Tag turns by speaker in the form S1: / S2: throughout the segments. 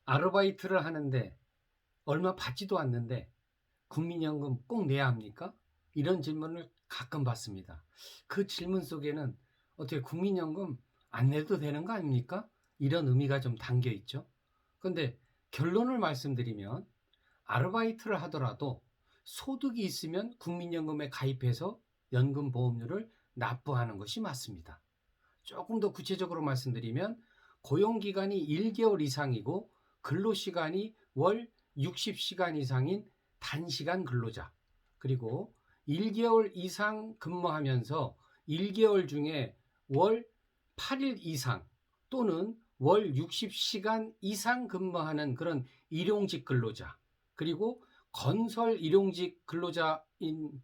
S1: 아르바이트를 하는데 얼마 받지도 않는데 국민연금 꼭 내야 합니까? 이런 질문을 가끔 받습니다. 그 질문 속에는 어떻게 국민연금 안 내도 되는 거 아닙니까? 이런 의미가 좀 담겨 있죠. 그런데 결론을 말씀드리면 아르바이트를 하더라도 소득이 있으면 국민연금에 가입해서 연금보험료를 납부하는 것이 맞습니다. 조금 더 구체적으로 말씀드리면 고용기간이 1개월 이상이고 근로시간이 월 60시간 이상인 단시간 근로자, 그리고 1개월 이상 근무하면서 1개월 중에 월 8일 이상 또는 월 60시간 이상 근무하는 그런 일용직 근로자, 그리고 건설 일용직 근로자인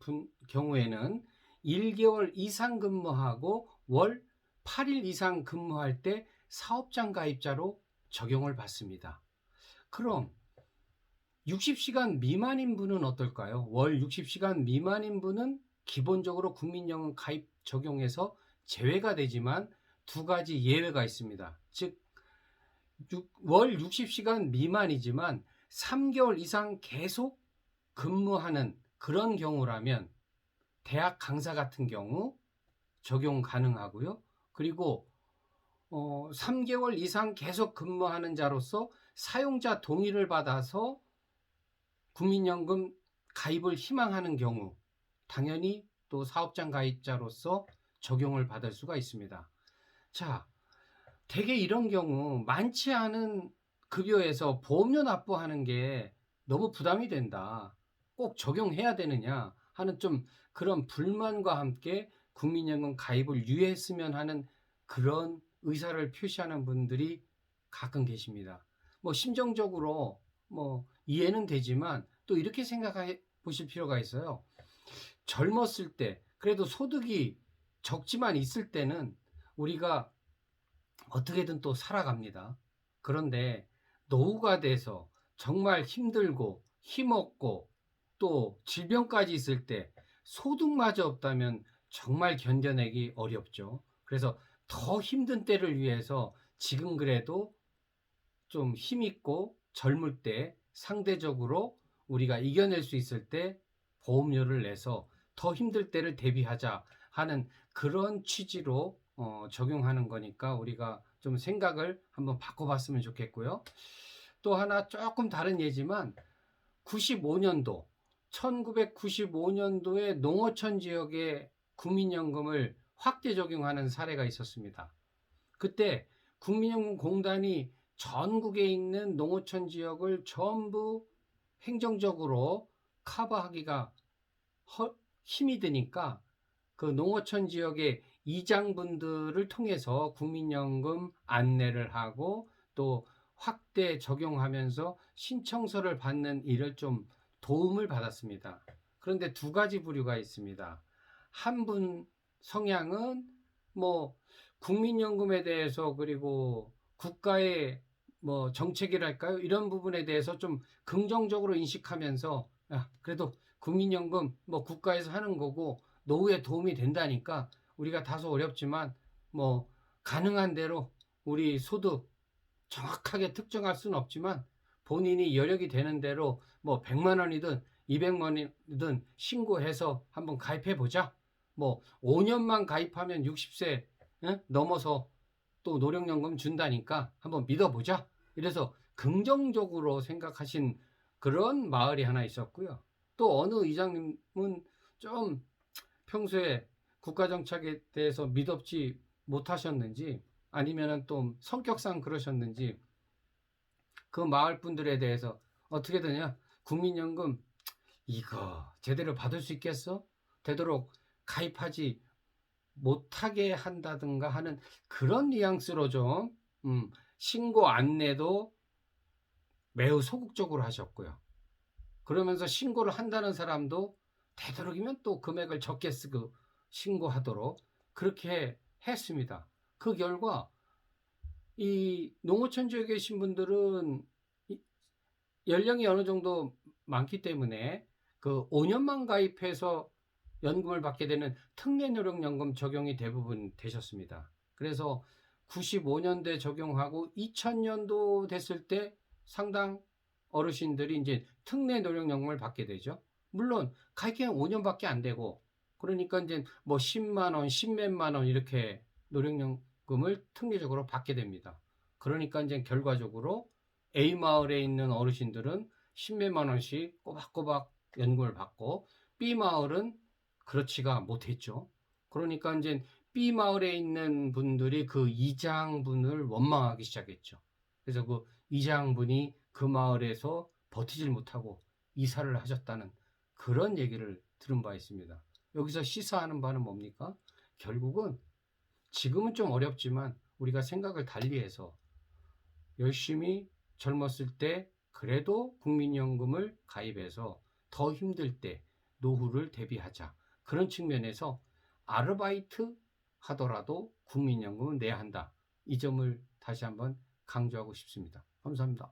S1: 경우에는 1개월 이상 근무하고 월 8일 이상 근무할 때 사업장 가입자로 적용을 받습니다. 그럼 60시간 미만인 분은 어떨까요? 월 60시간 미만인 분은 기본적으로 국민연금 가입 적용에서 제외가 되지만 두 가지 예외가 있습니다. 즉, 월 60시간 미만이지만 3개월 이상 계속 근무하는 그런 경우라면 대학 강사 같은 경우 적용 가능하고요. 그리고 3개월 이상 계속 근무하는 자로서 사용자 동의를 받아서 국민연금 가입을 희망하는 경우 당연히 또 사업장 가입자로서 적용을 받을 수가 있습니다. 자, 대개 이런 경우 많지 않은 급여에서 보험료 납부하는 게 너무 부담이 된다. 꼭 적용해야 되느냐 하는 좀 그런 불만과 함께 국민연금 가입을 유예했으면 하는 그런 의사를 표시하는 분들이 가끔 계십니다. 뭐 심정적으로 뭐 이해는 되지만 또 이렇게 생각해 보실 필요가 있어요. 젊었을 때 그래도 소득이 적지만 있을 때는 우리가 어떻게든 또 살아갑니다. 그런데 노후가 돼서 정말 힘들고 힘없고 또 질병까지 있을 때 소득마저 없다면 정말 견뎌내기 어렵죠. 그래서 더 힘든 때를 위해서 지금 그래도 좀 힘있고 젊을 때 상대적으로 우리가 이겨낼 수 있을 때 보험료를 내서 더 힘들 때를 대비하자 하는 그런 취지로 적용하는 거니까 우리가 좀 생각을 한번 바꿔봤으면 좋겠고요. 또 하나 조금 다른 예지만 95년도 1995년도에 농어촌 지역에 국민연금을 확대 적용하는 사례가 있었습니다. 그때 국민연금공단이 전국에 있는 농어촌 지역을 전부 행정적으로 커버하기가 힘이 드니까 그 농어촌 지역의 이장분들을 통해서 국민연금 안내를 하고 또 확대 적용하면서 신청서를 받는 일을 좀 도움을 받았습니다. 그런데 두 가지 부류가 있습니다. 한 분 성향은 뭐 국민연금에 대해서 그리고 국가의 뭐 정책이랄까요? 이런 부분에 대해서 좀 긍정적으로 인식하면서 그래도 국민연금 뭐 국가에서 하는 거고 노후에 도움이 된다니까 우리가 다소 어렵지만 뭐 가능한 대로 우리 소득 정확하게 특정할 수는 없지만 본인이 여력이 되는 대로 뭐 100만 원이든 200만 원이든 신고해서 한번 가입해 보자. 뭐 5년만 가입하면 60세 넘어서 또 노령연금 준다니까 한번 믿어보자. 이래서 긍정적으로 생각하신 그런 마을이 하나 있었고요. 또 어느 이장님은 좀 평소에 국가정책에 대해서 믿었지 못하셨는지 아니면은 또 성격상 그러셨는지 그 마을 분들에 대해서 어떻게 되냐? 국민연금 이거 제대로 받을 수 있겠어? 되도록 가입하지 못하게 한다든가 하는 그런 뉘앙스로 좀 신고 안내도 매우 소극적으로 하셨고요. 그러면서 신고를 한다는 사람도 되도록이면 또 금액을 적게 쓰고 신고하도록 그렇게 했습니다. 그 결과 이 농어촌 지역에 계신 분들은 연령이 어느 정도 많기 때문에 그 5년만 가입해서 연금을 받게 되는 특례노령연금 적용이 대부분 되셨습니다. 그래서 95년도에 적용하고 2000년도 됐을 때 상당 어르신들이 이제 특례 노령연금을 받게 되죠. 물론 가입기간 5년밖에 안 되고, 그러니까 이제 뭐 10만 원, 10몇만 원 이렇게 노령연금을 특례적으로 받게 됩니다. 그러니까 이제 결과적으로 A 마을에 있는 어르신들은 10몇만 원씩 꼬박꼬박 연금을 받고, B 마을은 그렇지가 못했죠. 그러니까 이제 B 마을에 있는 분들이 그 이장분을 원망하기 시작했죠. 그래서 그 이장분이 그 마을에서 버티질 못하고 이사를 하셨다는 그런 얘기를 들은 바 있습니다. 여기서 시사하는 바는 뭡니까? 결국은 지금은 좀 어렵지만 우리가 생각을 달리해서 열심히 젊었을 때 그래도 국민연금을 가입해서 더 힘들 때 노후를 대비하자. 그런 측면에서 아르바이트 하더라도 국민연금은 내야 한다. 이 점을 다시 한번 강조하고 싶습니다. 감사합니다.